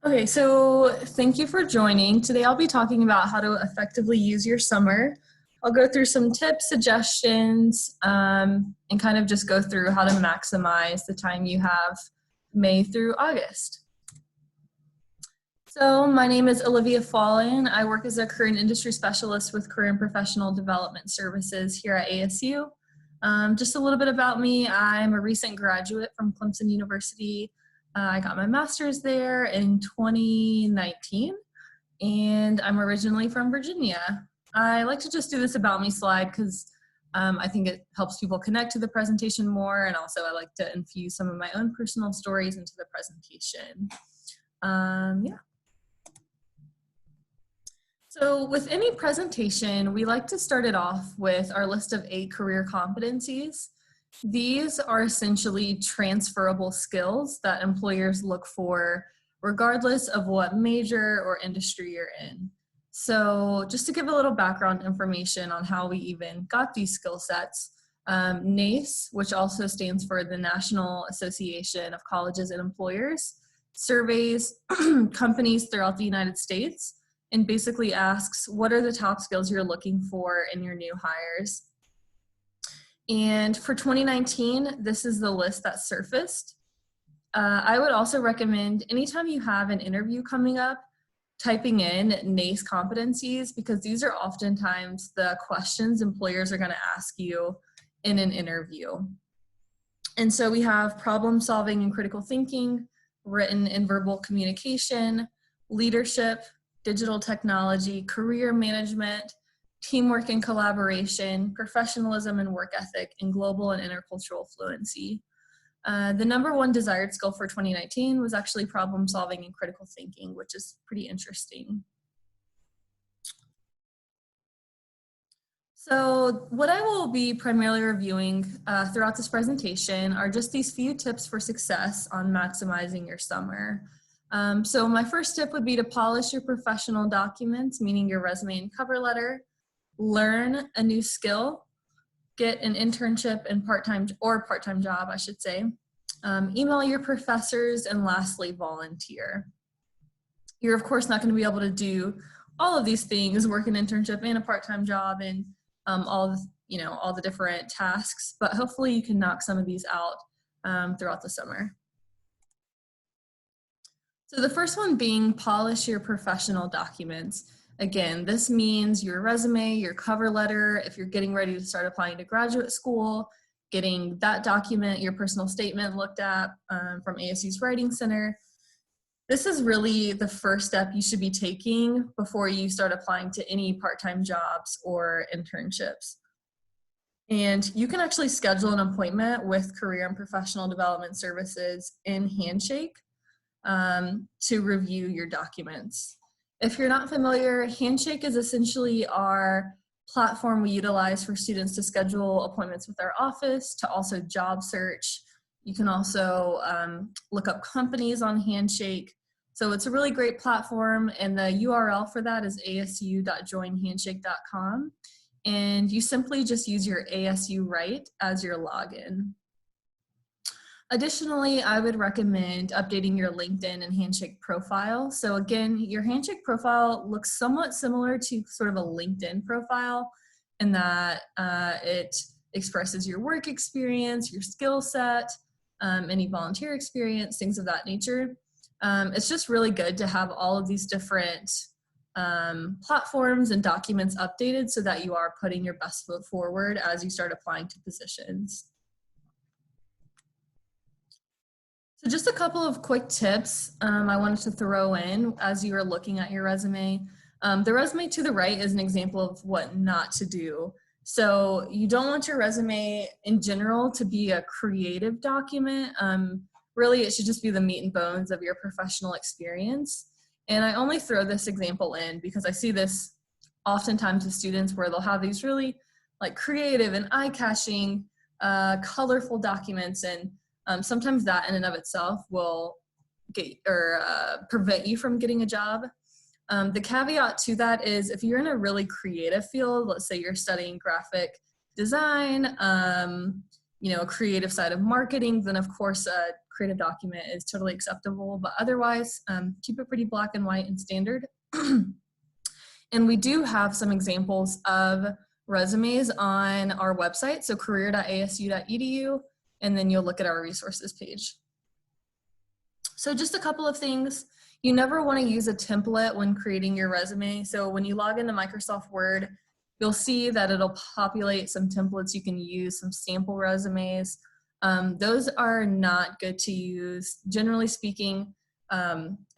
Okay, so thank you for joining. Today I'll be talking about how to effectively use your summer. I'll go through some tips, suggestions, and kind of just go through how to maximize the time you have May through August. So my name is Olivia Fallen. I work as a career and industry specialist with Career and Professional Development Services here at ASU. Just a little bit about me. I'm a recent graduate from Clemson University. I got my master's there in 2019, and I'm originally from Virginia. I like to just do this about me slide because I think it helps people connect to the presentation more, and also I like to infuse some of my own personal stories into the presentation. Yeah. So with any presentation, we like to start it off with our list of 8 career competencies. These are essentially transferable skills that employers look for regardless of what major or industry you're in. So just to give a little background information on how we even got these skill sets, NACE, which also stands for the National Association of Colleges and Employers, surveys companies throughout the United States and basically asks, what are the top skills you're looking for in your new hires? And for 2019, this is the list that surfaced. I would also recommend anytime you have an interview coming up, typing in NACE competencies, because these are oftentimes the questions employers are going to ask you in an interview. And so we have problem solving and critical thinking, written and verbal communication, leadership, digital technology, career management, teamwork and collaboration, professionalism and work ethic, and global and intercultural fluency. The #1 desired skill for 2019 was actually problem solving and critical thinking, which is pretty interesting. So what I will be primarily reviewing throughout this presentation are just these few tips for success on maximizing your summer. So my first tip would be to polish your professional documents, meaning your resume and cover letter. Learn a new skill, get an internship and part-time job, I should say. Email your professors, and lastly, volunteer. You're of course not going to be able to do all of these things, work an internship and a part-time job and all the different tasks, but hopefully you can knock some of these out throughout the summer. So the first one being polish your professional documents. Again, this means your resume, your cover letter, if you're getting ready to start applying to graduate school, getting that document, your personal statement looked at from ASU's Writing Center. This is really the first step you should be taking before you start applying to any part-time jobs or internships. And you can actually schedule an appointment with Career and Professional Development Services in Handshake to review your documents. If you're not familiar, Handshake is essentially our platform we utilize for students to schedule appointments with our office, to also job search. You can also look up companies on Handshake. So it's a really great platform, and the URL for that is asu.joinhandshake.com. And you simply just use your ASU Write as your login. Additionally, I would recommend updating your LinkedIn and Handshake profile. So again, your Handshake profile looks somewhat similar to sort of a LinkedIn profile in that it expresses your work experience, your skill set, any volunteer experience, things of that nature. It's just really good to have all of these different platforms and documents updated so that you are putting your best foot forward as you start applying to positions. So just a couple of quick tips I wanted to throw in as you are looking at your resume. The resume to the right is an example of what not to do. So you don't want your resume in general to be a creative document. Really, it should just be the meat and bones of your professional experience. And I only throw this example in because I see this oftentimes with students where they'll have these really like creative and eye-catching, colorful documents, and sometimes that in and of itself will prevent you from getting a job. The caveat to that is if you're in a really creative field, let's say you're studying graphic design, a creative side of marketing, then of course a creative document is totally acceptable, but otherwise keep it pretty black and white and standard. And we do have some examples of resumes on our website, so career.asu.edu, and then you'll look at our resources page. So just a couple of things. You never want to use a template when creating your resume. So when you log into Microsoft Word, you'll see that it'll populate some templates you can use, some sample resumes. Those are not good to use. Generally speaking,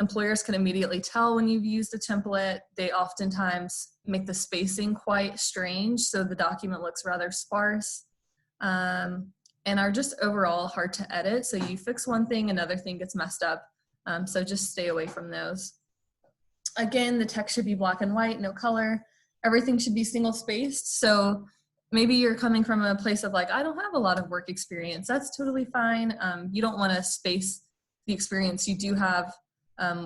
employers can immediately tell when you've used a template. They oftentimes make the spacing quite strange, so the document looks rather sparse, and are just overall hard to edit. So you fix one thing, another thing gets messed up. So just stay away from those. Again, the text should be black and white, no color. Everything should be single spaced. So maybe you're coming from a place of like, I don't have a lot of work experience. That's totally fine. You don't want to space the experience you do have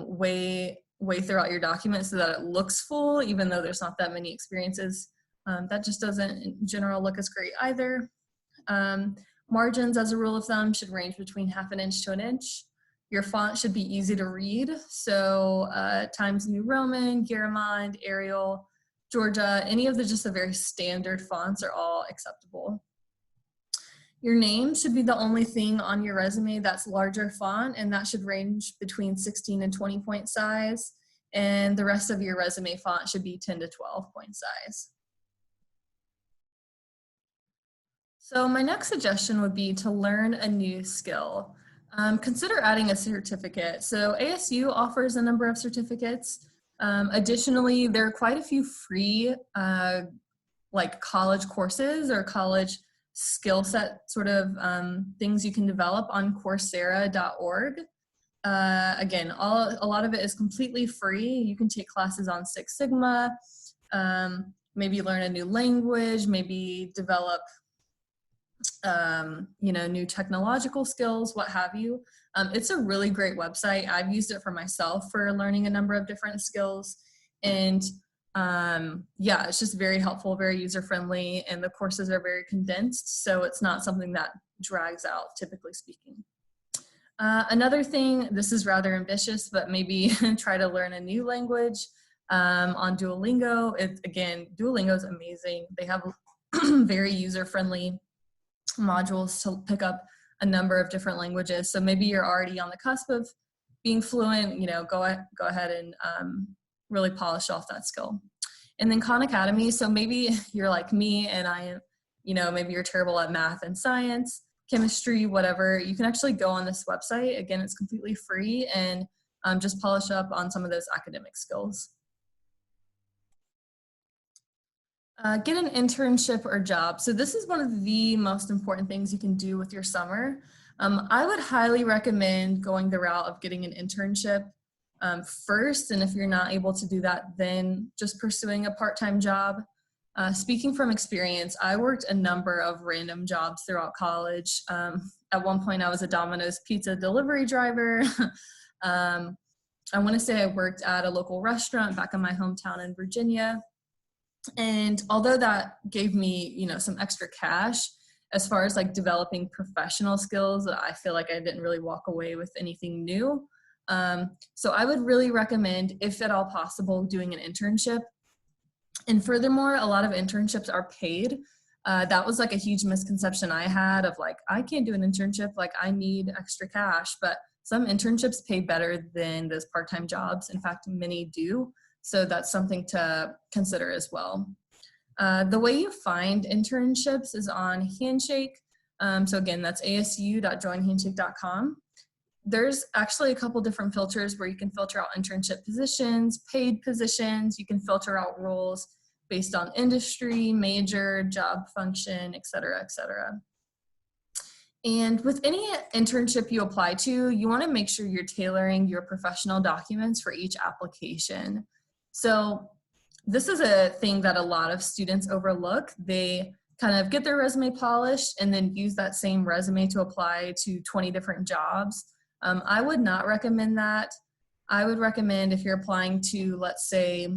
way throughout your document so that it looks full, even though there's not that many experiences. That just doesn't in general look as great either. Margins, as a rule of thumb, should range between 1/2 inch to 1 inch. Your font should be easy to read. So Times New Roman, Garamond, Arial, Georgia, any of the just the very standard fonts are all acceptable. Your name should be the only thing on your resume that's larger font, and that should range between 16 and 20 point size. And the rest of your resume font should be 10 to 12 point size. So my next suggestion would be to learn a new skill. Consider adding a certificate. So ASU offers a number of certificates. Additionally, there are quite a few free like college courses or college skill set sort of things you can develop on Coursera.org. Again, a lot of it is completely free. You can take classes on Six Sigma, maybe learn a new language, maybe develop new technological skills, what have you. It's a really great website. I've used it for myself for learning a number of different skills. And yeah, it's just very helpful, very user-friendly, and the courses are very condensed, so it's not something that drags out, typically speaking. Another thing, this is rather ambitious, but maybe try to learn a new language on Duolingo. Again, Duolingo is amazing. They have very user-friendly modules to pick up a number of different languages. So maybe you're already on the cusp of being fluent, go ahead and really polish off that skill. And then Khan Academy, so maybe you're like me and I am, maybe you're terrible at math and science, chemistry, whatever. You can actually go on this website. Again, it's completely free, and just polish up on some of those academic skills. Get an internship or job. So this is one of the most important things you can do with your summer. I would highly recommend going the route of getting an internship first, and if you're not able to do that, then just pursuing a part-time job. Speaking from experience, I worked a number of random jobs throughout college. At one point, I was a Domino's pizza delivery driver. I want to say I worked at a local restaurant back in my hometown in Virginia. And although that gave me, some extra cash, as far as like developing professional skills, I feel like I didn't really walk away with anything new. So I would really recommend, if at all possible, doing an internship. And furthermore, a lot of internships are paid. That was like a huge misconception I had of like, I can't do an internship, like I need extra cash, but some internships pay better than those part-time jobs. In fact, many do. So that's something to consider as well. The way you find internships is on Handshake. So again, that's asu.joinhandshake.com. There's actually a couple different filters where you can filter out internship positions, paid positions. You can filter out roles based on industry, major, job function, et cetera, et cetera. And with any internship you apply to, you want to make sure you're tailoring your professional documents for each application. So this is a thing that a lot of students overlook. They kind of get their resume polished and then use that same resume to apply to 20 different jobs. I would not recommend that. I would recommend, if you're applying to, let's say,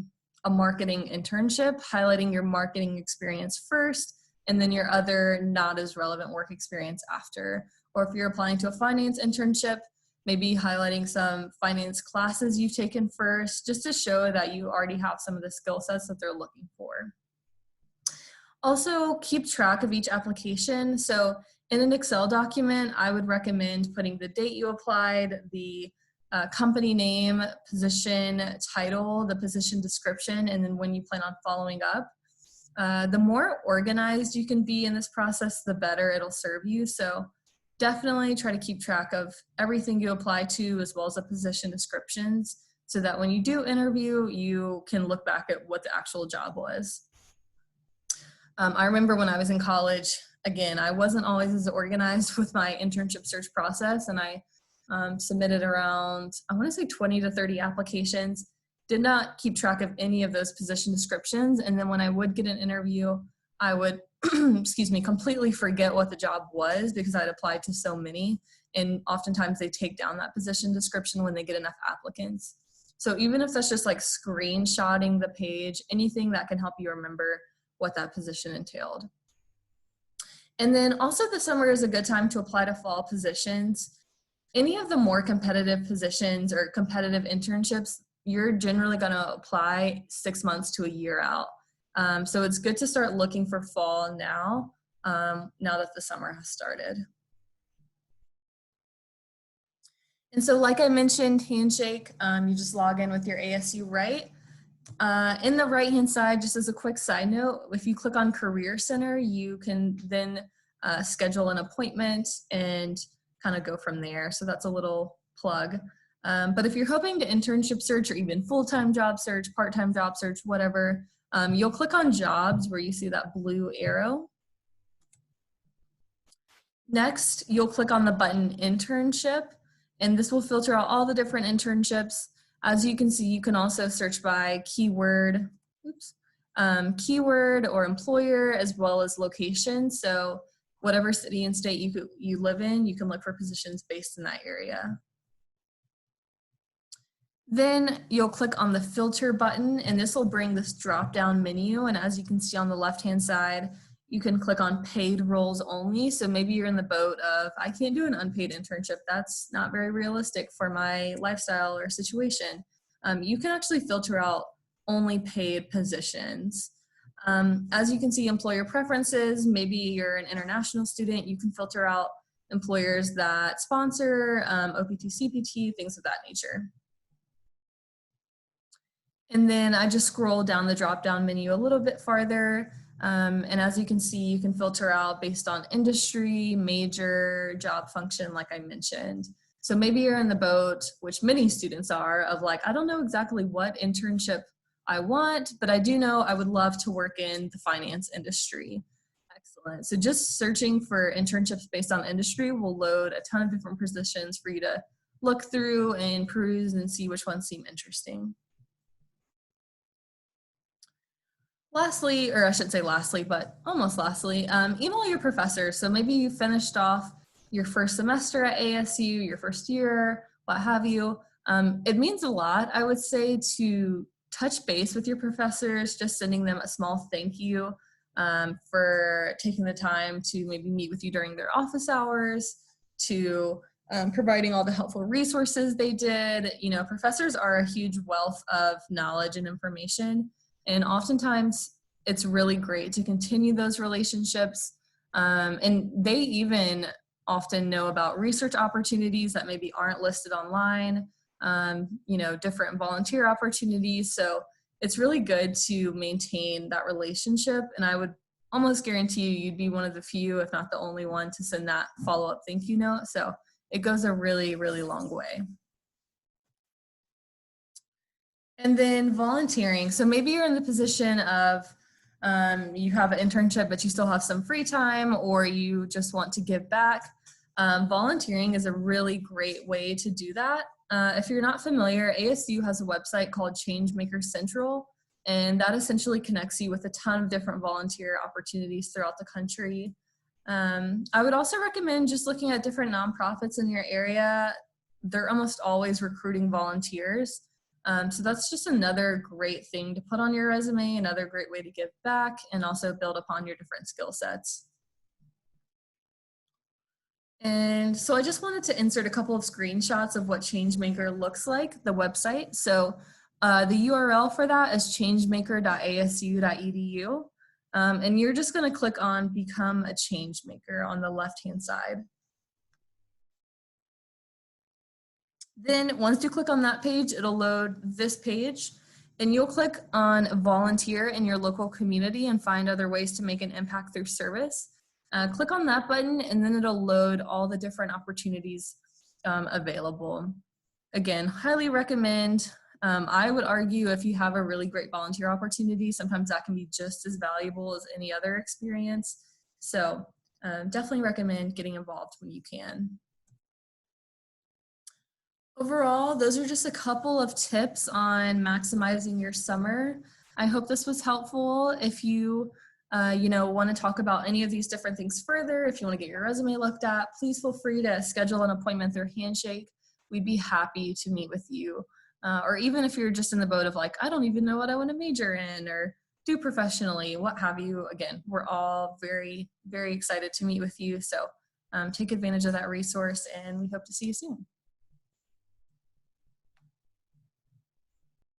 a marketing internship, highlighting your marketing experience first, and then your other not as relevant work experience after. Or if you're applying to a finance internship, maybe highlighting some finance classes you've taken first, just to show that you already have some of the skill sets that they're looking for. Also, keep track of each application. So in an Excel document, I would recommend putting the date you applied, the company name, position title, the position description, and then when you plan on following up. The more organized you can be in this process, the better it'll serve you. So definitely try to keep track of everything you apply to, as well as the position descriptions, so that when you do interview, you can look back at what the actual job was. I remember when I was in college, again, I wasn't always as organized with my internship search process, and I submitted around, I want to say 20 to 30 applications, did not keep track of any of those position descriptions. And then when I would get an interview, I would, excuse me, completely forget what the job was because I'd applied to so many. And oftentimes they take down that position description when they get enough applicants. So even if that's just like screenshotting the page, anything that can help you remember what that position entailed. And then also the summer is a good time to apply to fall positions. Any of the more competitive positions or competitive internships, you're generally going to apply 6 months to a year out. So it's good to start looking for fall now, now that the summer has started. And so like I mentioned, Handshake, you just log in with your ASU Right. In the right-hand side, just as a quick side note, if you click on Career Center, you can then schedule an appointment and kind of go from there. So that's a little plug. But if you're hoping to internship search or even full-time job search, part-time job search, whatever, you'll click on Jobs where you see that blue arrow. Next, you'll click on the button Internship, and this will filter out all the different internships. As you can see, you can also search by keyword, keyword or employer, as well as location. So whatever city and state you live in, you can look for positions based in that area. Then you'll click on the filter button, and this will bring this drop-down menu. And as you can see on the left-hand side, you can click on paid roles only. So maybe you're in the boat of, I can't do an unpaid internship. That's not very realistic for my lifestyle or situation. You can actually filter out only paid positions. As you can see, employer preferences, maybe you're an international student, you can filter out employers that sponsor, OPT, CPT, things of that nature. And then I just scroll down the drop-down menu a little bit farther. And as you can see, you can filter out based on industry, major, job function, like I mentioned. So maybe you're in the boat, which many students are, of like, I don't know exactly what internship I want, but I do know I would love to work in the finance industry. Excellent. So just searching for internships based on industry will load a ton of different positions for you to look through and peruse and see which ones seem interesting. Lastly, or I should say lastly, but almost lastly, email your professor. So maybe you finished off your first semester at ASU, your first year, what have you. It means a lot, I would say, to touch base with your professors, just sending them a small thank you for taking the time to maybe meet with you during their office hours, to providing all the helpful resources they did. You know, professors are a huge wealth of knowledge and information. And oftentimes it's really great to continue those relationships. And they even often know about research opportunities that maybe aren't listed online, you know, different volunteer opportunities. So it's really good to maintain that relationship. And I would almost guarantee you'd be one of the few, if not the only one, to send that follow-up thank you note. So it goes a really, really long way. And then volunteering. So maybe you're in the position of you have an internship, but you still have some free time, or you just want to give back. Volunteering is a really great way to do that. If you're not familiar, ASU has a website called Changemaker Central, and that essentially connects you with a ton of different volunteer opportunities throughout the country. I would also recommend just looking at different nonprofits in your area. They're almost always recruiting volunteers. So that's just another great thing to put on your resume, another great way to give back and also build upon your different skill sets. And so I just wanted to insert a couple of screenshots of what Changemaker looks like, the website. So the URL for that is changemaker.asu.edu. And you're just going to click on Become a Changemaker on the left-hand side. Then once you click on that page, it'll load this page. And you'll click on Volunteer in your local community and find other ways to make an impact through service. Click on that button and then it'll load all the different opportunities available. Again, highly recommend. I would argue if you have a really great volunteer opportunity, sometimes that can be just as valuable as any other experience. So definitely recommend getting involved when you can. Overall, those are just a couple of tips on maximizing your summer. I hope this was helpful. If you want to talk about any of these different things further, if you want to get your resume looked at, please feel free to schedule an appointment through Handshake. We'd be happy to meet with you. Or even if you're just in the boat of like, I don't even know what I want to major in or do professionally, what have you. Again, we're all very, very excited to meet with you. So take advantage of that resource and we hope to see you soon.